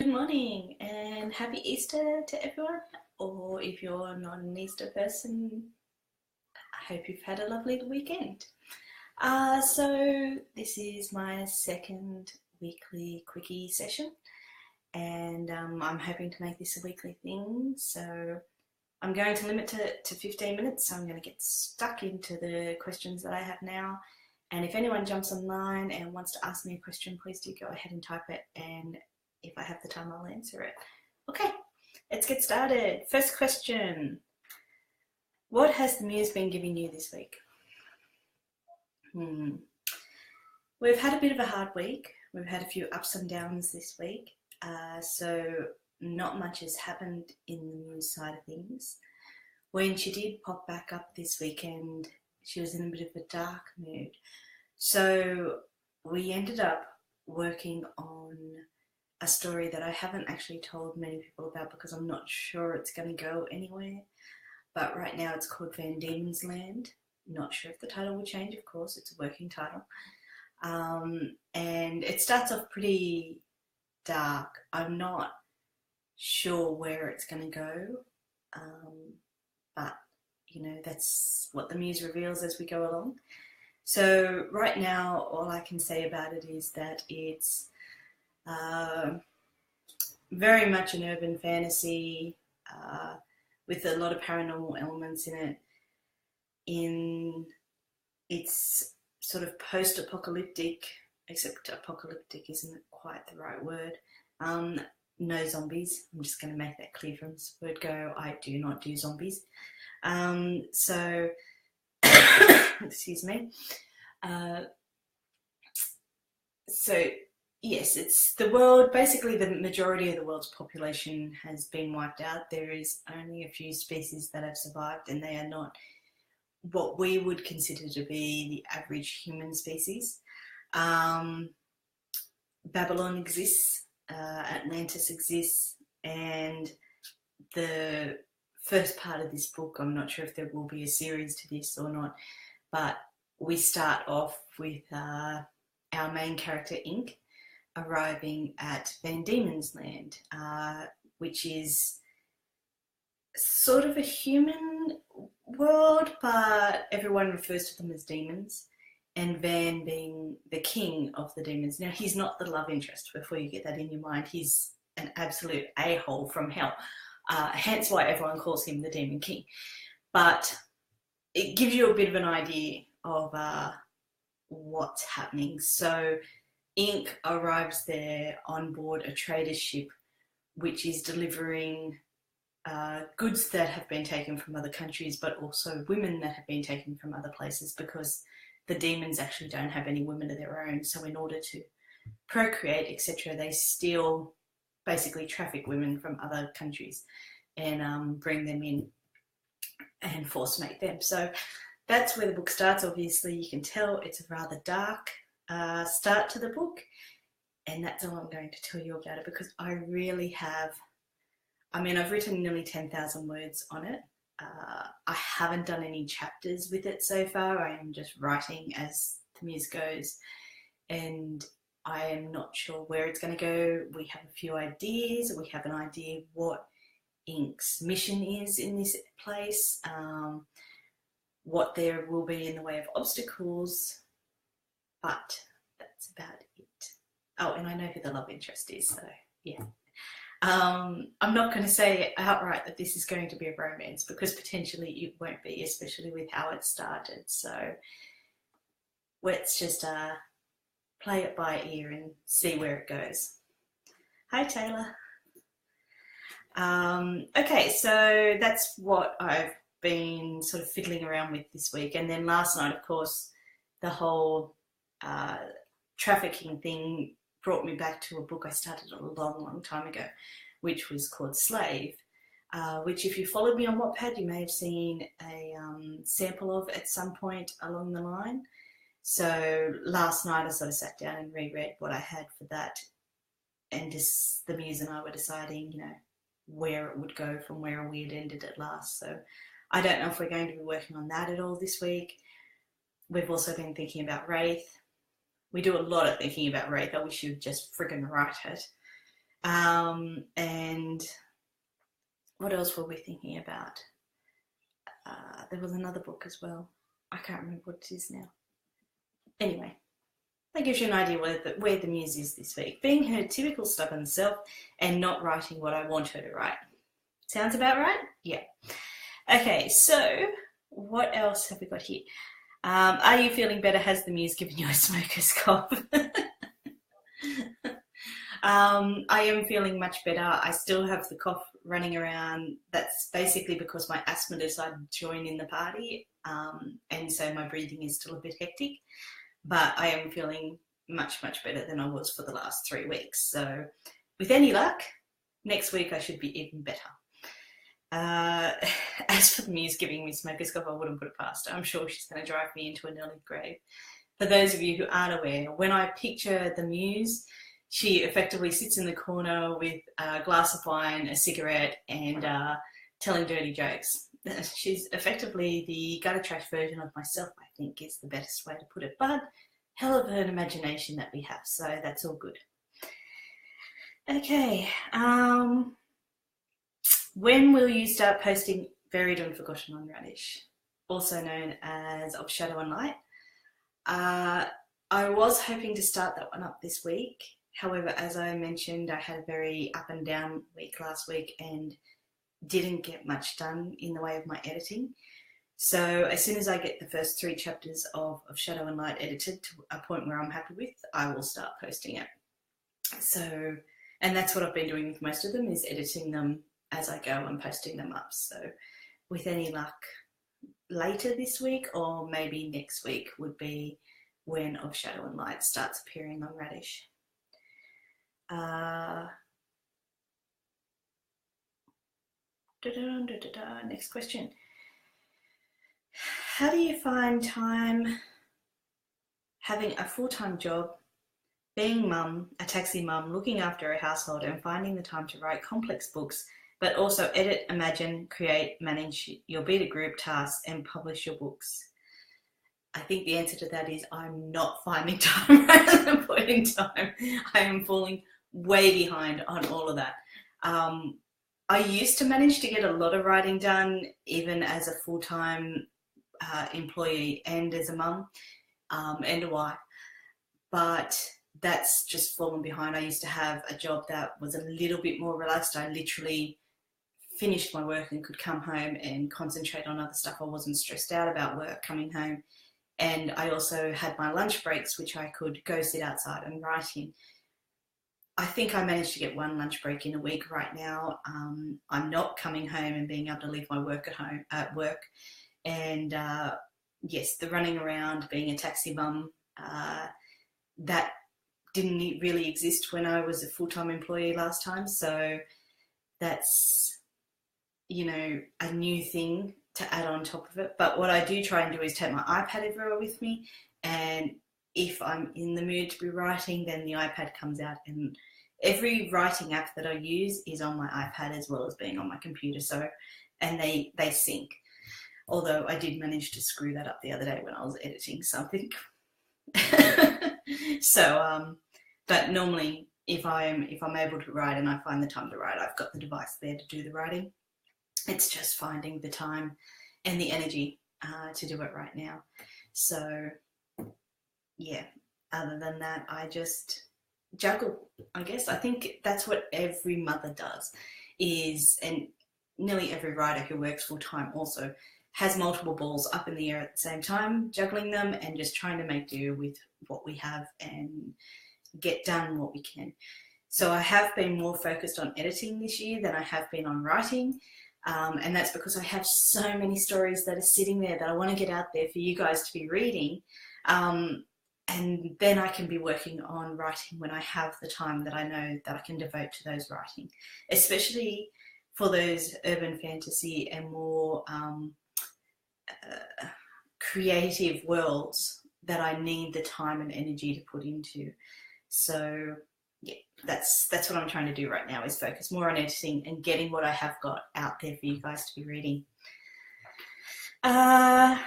Good morning and happy Easter to everyone. Or if you're not an Easter person, I hope you've had a lovely weekend. So this is my second weekly Quickie session, and I'm hoping to make this a weekly thing. So I'm going to limit it to 15 minutes. So I'm going to get stuck into the questions that I have now. And if anyone jumps online and wants to ask me a question, please do go ahead and type it, and if I have the time, I'll answer it. Okay, let's get started. First question. What has the muse been giving you this week? We've had a bit of a hard week. We've had a few ups and downs this week. So not much has happened in the muse side of things. When she did pop back up this weekend, she was in a bit of a dark mood. So we ended up working on a story that I haven't actually told many people about because I'm not sure it's going to go anywhere. But right now it's called Van Diemen's Land. Not sure if the title will change, of course, it's a working title. And it starts off pretty dark. I'm not sure where it's going to go, but you know, that's what the muse reveals as we go along. So right now, all I can say about it is that it's very much an urban fantasy with a lot of paranormal elements in it. It's sort of post-apocalyptic, except apocalyptic isn't quite the right word. No zombies. I'm just going to make that clear from this word go. I do not do zombies. So, excuse me. So, yes, it's the world. Basically, the majority of the world's population has been wiped out. There is only a few species that have survived, and they are not what we would consider to be the average human species. Babylon exists, Atlantis exists, and the first part of this book, I'm not sure if there will be a series to this or not, but we start off with our main character, Ink, arriving at Van Diemen's Land, which is sort of a human world, but everyone refers to them as demons, and Van being the king of the demons. Now, he's not the love interest, before you get that in your mind. He's an absolute a-hole from hell, hence why everyone calls him the Demon King. But it gives you a bit of an idea of what's happening. So Ink arrives there on board a trader ship which is delivering goods that have been taken from other countries, but also women that have been taken from other places, because the demons actually don't have any women of their own. So in order to procreate, etc., they still basically traffic women from other countries and bring them in and force mate them. So that's where the book starts. Obviously, you can tell it's a rather dark start to the book, and that's all I'm going to tell you about it, because I really have, I've written nearly 10,000 words on it. I haven't done any chapters with it so far. I am just writing as the muse goes, and I am not sure where it's going to go. We have a few ideas. We have an idea what Ink's mission is in this place, what there will be in the way of obstacles, but that's about it. Oh, and I know who the love interest is, so yeah. I'm not going to say outright that this is going to be a romance, because potentially it won't be, especially with how it started. So let's just play it by ear and see where it goes. Hi, Taylor. Okay, so that's what I've been sort of fiddling around with this week. And then last night, of course, the whole trafficking thing brought me back to a book I started a long time ago, which was called Slave, which, if you followed me on Wattpad, you may have seen a sample of at some point along the line. So last night I sort of sat down and reread what I had for that, and just the muse and I were deciding, you know, where it would go from where we had ended it last. So I don't know if we're going to be working on that at all this week. We've also been thinking about Wraith. We do a lot of thinking about Wraith. I wish you'd just friggin' write it. And what else were we thinking about? There was another book as well. I can't remember what it is now. Anyway, that gives you an idea where the muse is this week. Being her typical stubborn self and not writing what I want her to write. Sounds about right? Yeah. Okay, so what else have we got here? Are you feeling better? Has the muse given you a smoker's cough? I am feeling much better. I still have the cough running around. That's basically because my asthma decided to join in the party, and so my breathing is still a bit hectic, but I am feeling much, much better than I was for the last 3 weeks. So with any luck, next week I should be even better. As for the muse giving me smoker's cough, I wouldn't put it past her. I'm sure she's going to drive me into an early grave. For those of you who aren't aware, when I picture the muse, she effectively sits in the corner with a glass of wine, a cigarette, and telling dirty jokes. She's effectively the gutter trash version of myself, I think, is the best way to put it. But hell of an imagination that we have, so that's all good. Okay. When will you start posting Buried and Forgotten on Radish, also known as Of Shadow and Light? I was hoping to start that one up this week. However, as I mentioned, I had a very up and down week last week and didn't get much done in the way of my editing. So as soon as I get the first 3 chapters of Shadow and Light edited to a point where I'm happy with, I will start posting it. So, and that's what I've been doing with most of them, is editing them as I go and posting them up. So with any luck, later this week or maybe next week would be when Of Shadow and Light starts appearing on Radish. Next question. How do you find time having a full-time job, being mum, a taxi mum, looking after a household and finding the time to write complex books, but also edit, imagine, create, manage your beta group tasks and publish your books? I think the answer to that is I'm not finding time right at the point in time. I am falling way behind on all of that. I used to manage to get a lot of writing done, even as a full-time employee and as a mum and a wife, but that's just fallen behind. I used to have a job that was a little bit more relaxed. I literally finished my work and could come home and concentrate on other stuff. I wasn't stressed out about work coming home. And I also had my lunch breaks, which I could go sit outside and write in. I think I managed to get 1 lunch break in a week right now. I'm not coming home and being able to leave my work at work. And yes, the running around, being a taxi mum, that didn't really exist when I was a full-time employee last time. So that's, you know, a new thing to add on top of it. But what I do try and do is take my iPad everywhere with me, and if I'm in the mood to be writing, then the iPad comes out, and every writing app that I use is on my iPad as well as being on my computer. So, and they sync. Although I did manage to screw that up the other day when I was editing something. So, but normally if I'm able to write and I find the time to write, I've got the device there to do the writing. It's just finding the time and the energy to do it right now. So yeah, other than that, I just juggle, I guess. I think that's what every mother does is, and nearly every writer who works full time also has multiple balls up in the air at the same time, juggling them and just trying to make do with what we have and get done what we can. So I have been more focused on editing this year than I have been on writing. And that's because I have so many stories that are sitting there that I want to get out there for you guys to be reading. And then I can be working on writing when I have the time that I know that I can devote to those writing, especially for those urban fantasy and more creative worlds that I need the time and energy to put into. So yeah, that's what I'm trying to do right now, is focus more on editing and getting what I have got out there for you guys to be reading. Hi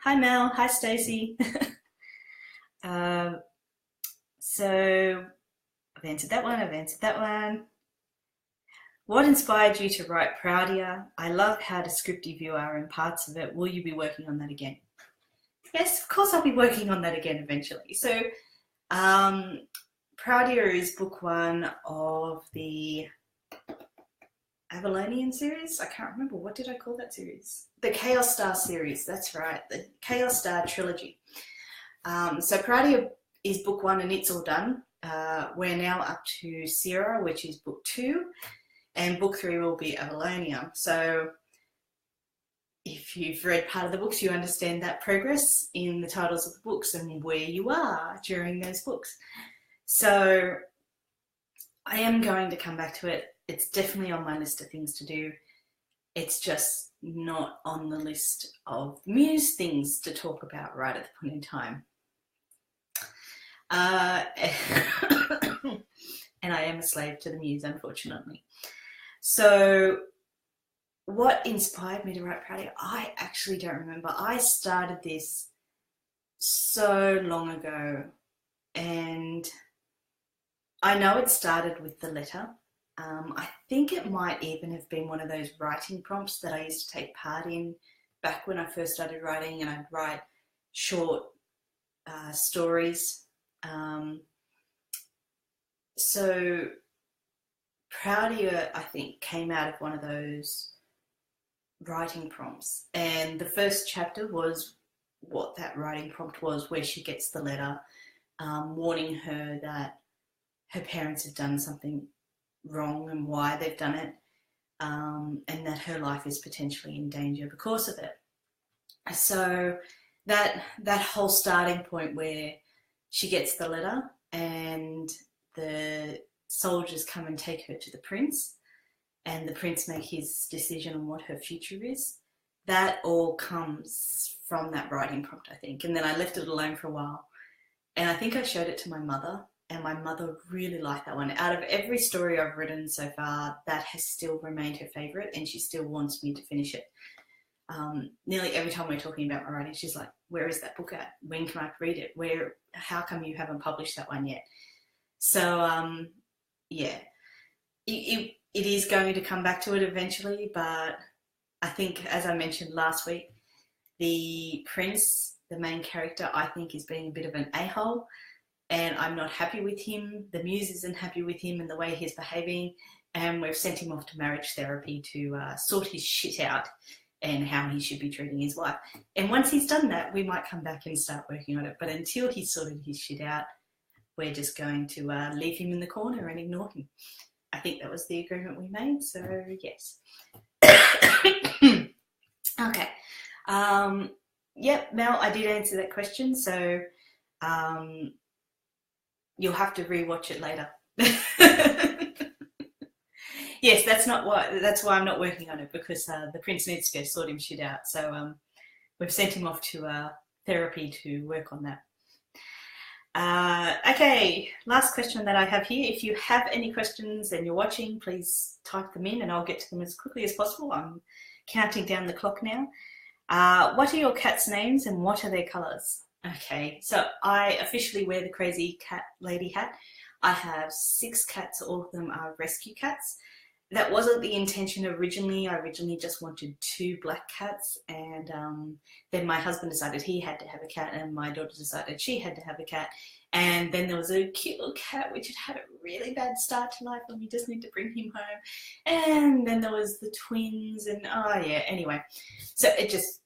Mel, hi Stacey. So I've answered that one, I've answered that one. What inspired you to write Proudier? I love how descriptive you are in parts of it. Will you be working on that again? Yes, of course I'll be working on that again eventually. So, Proudier is book one of the Avalonian series. I can't remember. What did I call that series? The Chaos Star series. That's right. The Chaos Star trilogy. So Proudier is book one and it's all done. We're now up to Sierra, which is book two. And book three will be Avalonia. So if you've read part of the books, you understand that progress in the titles of the books and where you are during those books. So I am going to come back to it. It's definitely on my list of things to do. It's just not on the list of muse things to talk about right at the point in time. And I am a slave to the muse, unfortunately. So what inspired me to write Proudier? I actually don't remember. I started this so long ago, and I know it started with the letter. I think it might even have been one of those writing prompts that I used to take part in back when I first started writing, and I'd write short stories. So Proudier, I think, came out of one of those writing prompts. And the first chapter was what that writing prompt was, where she gets the letter warning her that her parents have done something wrong and why they've done it, and that her life is potentially in danger because of it. So that whole starting point where she gets the letter and the soldiers come and take her to the prince, and the prince make his decision on what her future is, that all comes from that writing prompt, I think. And then I left it alone for a while, and I think I showed it to my mother, and my mother really liked that one. Out of every story I've written so far, that has still remained her favourite, and she still wants me to finish it. Nearly every time we're talking about my writing, she's like, where is that book at? When can I read it? How come you haven't published that one yet? So, yeah, it is going to come back to it eventually, but I think, as I mentioned last week, the prince, the main character, I think is being a bit of an a-hole, and I'm not happy with him. The muse isn't happy with him and the way he's behaving, and we've sent him off to marriage therapy to sort his shit out and how he should be treating his wife. And once he's done that, we might come back and start working on it. But until he's sorted his shit out, we're just going to leave him in the corner and ignore him. I think that was the agreement we made, so yes. Okay. Yep, Mel, I did answer that question, so you'll have to rewatch it later. Yes, that's why I'm not working on it, because the prince needs to go sort him shit out. So we've sent him off to therapy to work on that. Okay, last question that I have here. If you have any questions and you're watching, please type them in and I'll get to them as quickly as possible. I'm counting down the clock now. What are your cats' names and what are their colours? Okay, so I officially wear the crazy cat lady hat. I have 6 cats. All of them are rescue cats. That wasn't the intention originally. I originally just wanted 2 black cats, and then my husband decided he had to have a cat, and my daughter decided she had to have a cat. And then there was a cute little cat which had a really bad start to life, and we just need to bring him home. And then there was the twins, and oh yeah, anyway. So it just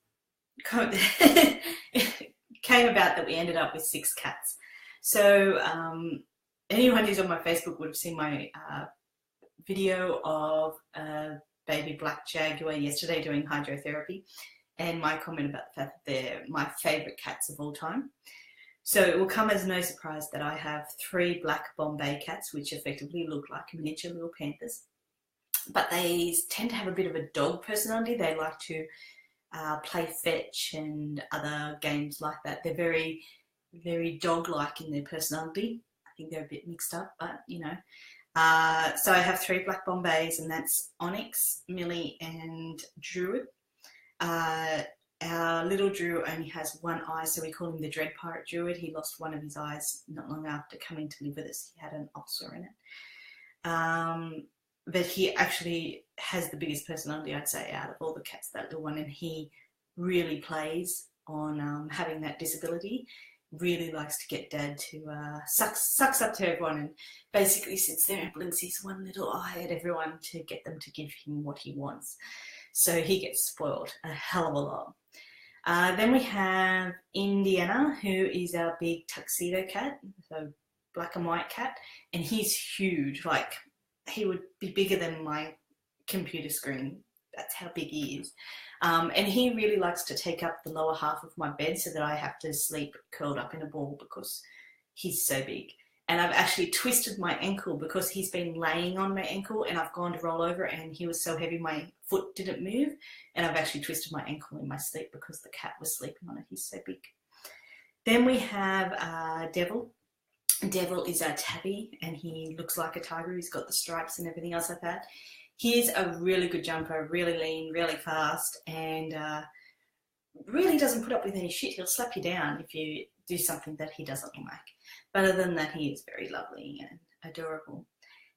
came about that we ended up with 6 cats. So anyone who's on my Facebook would have seen my video of a baby black jaguar yesterday doing hydrotherapy, and my comment about the fact that they're my favourite cats of all time. So it will come as no surprise that I have 3 black Bombay cats, which effectively look like miniature little panthers. But they tend to have a bit of a dog personality. They like to play fetch and other games like that. They're very, very dog-like in their personality. I think they're a bit mixed up, but you know. So I have 3 black Bombays, and that's Onyx, Millie, and Druid. our little Drew only has one eye, so we call him the Dread Pirate Druid. He lost one of his eyes not long after coming to live with us. He had an ulcer in it. But he actually has the biggest personality, I'd say, out of all the cats, that little one, and he really plays on having that disability. Really likes to get Dad to sucks up to everyone and basically sits there and blinks his one little eye at everyone to get them to give him what he wants. So he gets spoiled a hell of a lot. Then we have Indiana, who is our big tuxedo cat, so black and white cat, and he's huge. Like, he would be bigger than my computer screen. That's how big he is. And he really likes to take up the lower half of my bed so that I have to sleep curled up in a ball because he's so big. And I've actually twisted my ankle because he's been laying on my ankle, and I've gone to roll over and he was so heavy my foot didn't move, and I've actually twisted my ankle in my sleep because the cat was sleeping on it. He's so big. Then we have Devil. Devil is our tabby, and he looks like a tiger. He's got the stripes and everything else like that. He's a really good jumper, really lean, really fast, and really doesn't put up with any shit. He'll slap you down if you do something that he doesn't like. But other than that, he is very lovely and adorable.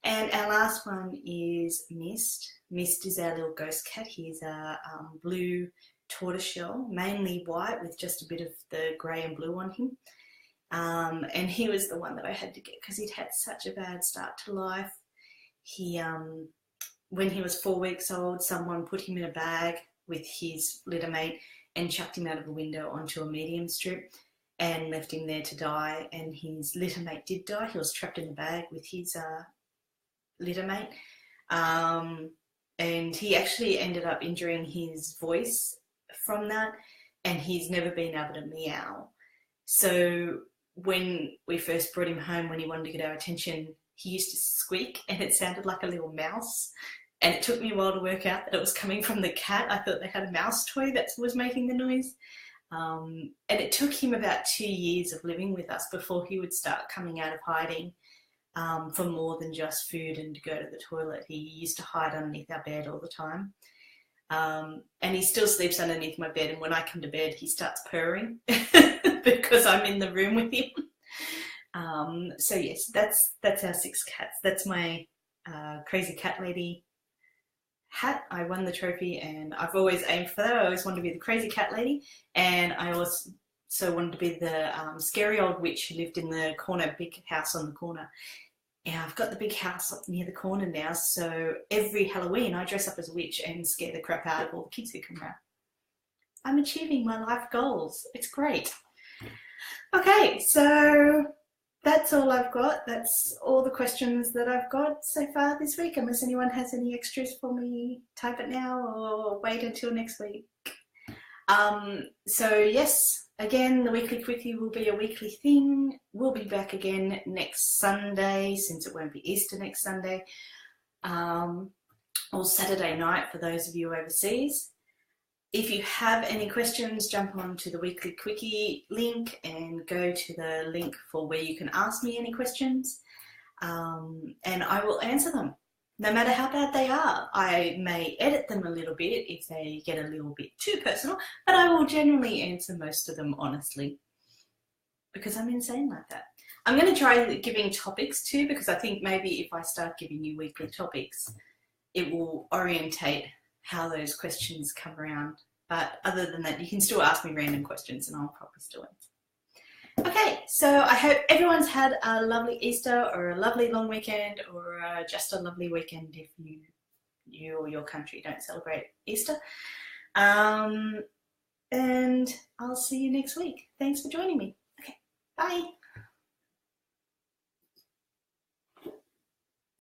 And our last one is Mist. Mist is our little ghost cat. He's a blue tortoiseshell, mainly white with just a bit of the grey and blue on him. And he was the one that I had to get because he'd had such a bad start to life. He, when he was 4 weeks old, someone put him in a bag with his litter mate and chucked him out of a window onto a medium strip and left him there to die. And his litter mate did die. He was trapped in the bag with his litter mate. And he actually ended up injuring his voice from that, and he's never been able to meow. So when we first brought him home, when he wanted to get our attention, he used to squeak, and it sounded like a little mouse. And it took me a while to work out that it was coming from the cat. I thought they had a mouse toy that was making the noise. And it took him about 2 years of living with us before he would start coming out of hiding for more than just food and to go to the toilet. He used to hide underneath our bed all the time. And he still sleeps underneath my bed, and when I come to bed, he starts purring because I'm in the room with him. So yes, that's our 6 cats. That's my crazy cat lady hat. I won the trophy, and I've always aimed for that. I always wanted to be the crazy cat lady, and I also wanted to be the scary old witch who lived in the corner, big house on the corner. Yeah, I've got the big house up near the corner now, so every Halloween I dress up as a witch and scare the crap out of all the kids who come around. I'm achieving my life goals. It's great. Okay, so that's all I've got. That's all the questions that I've got so far this week. Unless anyone has any extras for me, type it now or wait until next week. So yes, again, the weekly quickie will be a weekly thing. We'll be back again next Sunday, since it won't be Easter next Sunday, or Saturday night for those of you overseas. If you have any questions, jump on to the weekly quickie link and go to the link for where you can ask me any questions, and I will answer them, no matter how bad they are. I may edit them a little bit if they get a little bit too personal, but I will generally answer most of them honestly, because I'm insane like that. I'm going to try giving topics too, because I think maybe if I start giving you weekly topics, it will orientate how those questions come around. But other than that, you can still ask me random questions and I'll probably still answer. Okay, so I hope everyone's had a lovely Easter or a lovely long weekend, or just a lovely weekend if you or your country don't celebrate Easter. And I'll see you next week. Thanks for joining me. Okay, bye.